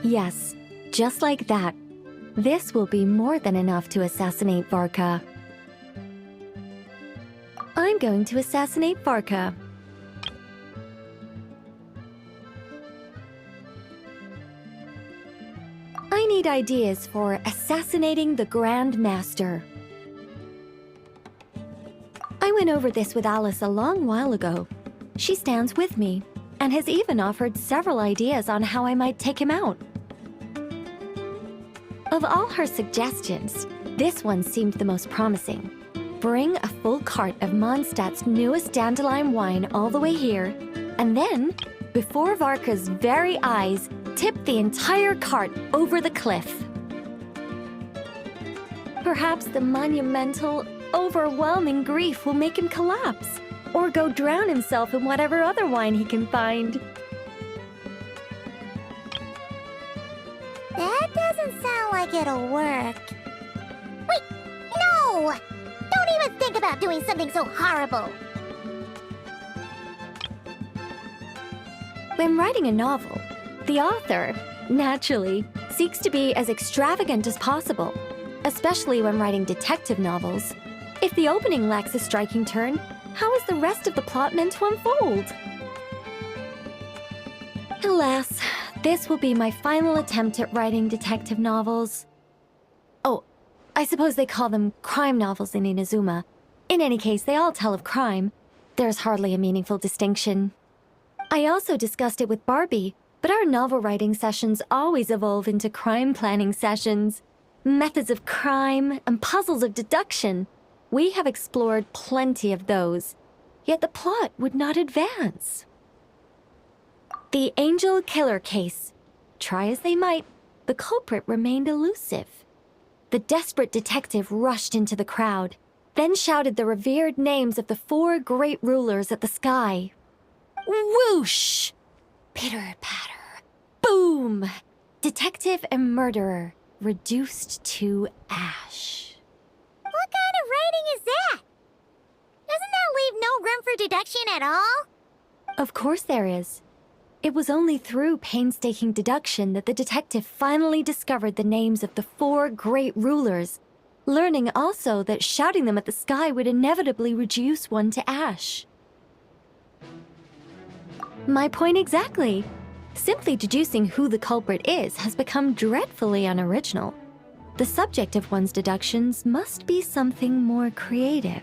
Yes, just like that. This will be more than enough to assassinate Varka. I'm going to assassinate Varka. I need ideas for assassinating the Grand Master. I went over this with Alice a long while ago. She stands with me, and has even offered several ideas on how I might take him out. Of all her suggestions, this one seemed the most promising. Bring a full cart of Mondstadt's newest dandelion wine all the way here, and then, before Varka's very eyes, tip the entire cart over the cliff. Perhaps the monumental, overwhelming grief will make him collapse, or go drown himself in whatever other wine he can find. That doesn't sound like it'll work. Wait, no! Don't even think about doing something so horrible. When writing a novel, the author, naturally, seeks to be as extravagant as possible, especially when writing detective novels. If the opening lacks a striking turn, how is the rest of the plot meant to unfold? Alas, this will be my final attempt at writing detective novels. Oh, I suppose they call them crime novels in Inazuma. In any case, they all tell of crime. There's hardly a meaningful distinction. I also discussed it with Barbie, but our novel writing sessions always evolve into crime planning sessions. Methods of crime and puzzles of deduction. We have explored plenty of those, yet the plot would not advance. The Angel Killer case. Try as they might, the culprit remained elusive. The desperate detective rushed into the crowd, then shouted the revered names of the 4 great rulers at the sky. Whoosh! Pitter-patter. Boom! Detective and murderer reduced to ash. What kind of writing is that? Doesn't that leave no room for deduction at all? Of course there is. It was only through painstaking deduction that the detective finally discovered the names of the 4 great rulers, learning also that shouting them at the sky would inevitably reduce one to ash. My point exactly. Simply deducing who the culprit is has become dreadfully unoriginal. The subject of one's deductions must be something more creative.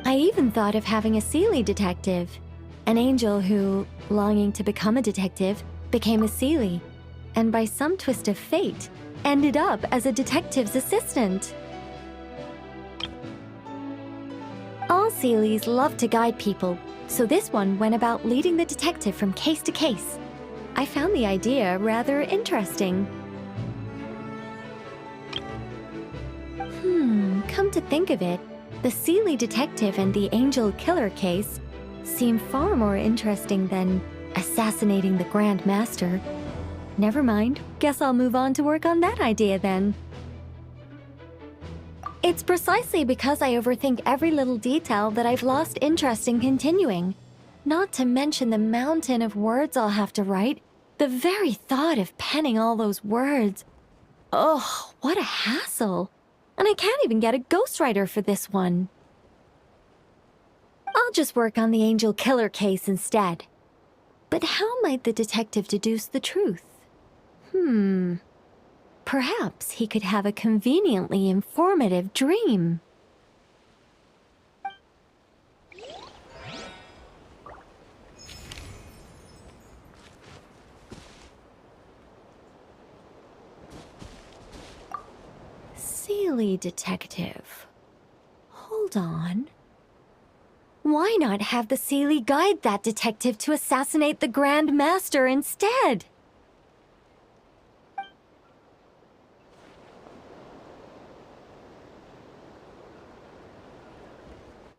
I even thought of having a Seelie detective, an angel who, longing to become a detective, became a Seelie, and by some twist of fate, ended up as a detective's assistant. All Seelies love to guide people, so this one went about leading the detective from case to case. I found the idea rather interesting. Come to think of it, the Seelie detective and the Angel Killer case seem far more interesting than assassinating the Grand Master. Never mind, guess I'll move on to work on that idea then. It's precisely because I overthink every little detail that I've lost interest in continuing. Not to mention the mountain of words I'll have to write. The very thought of penning all those words. Oh, what a hassle. And I can't even get a ghostwriter for this one. I'll just work on the Angel Killer case instead. But how might the detective deduce the truth? Perhaps he could have a conveniently informative dream. Seelie detective. Hold on. Why not have the Seelie guide that detective to assassinate the Grand Master instead?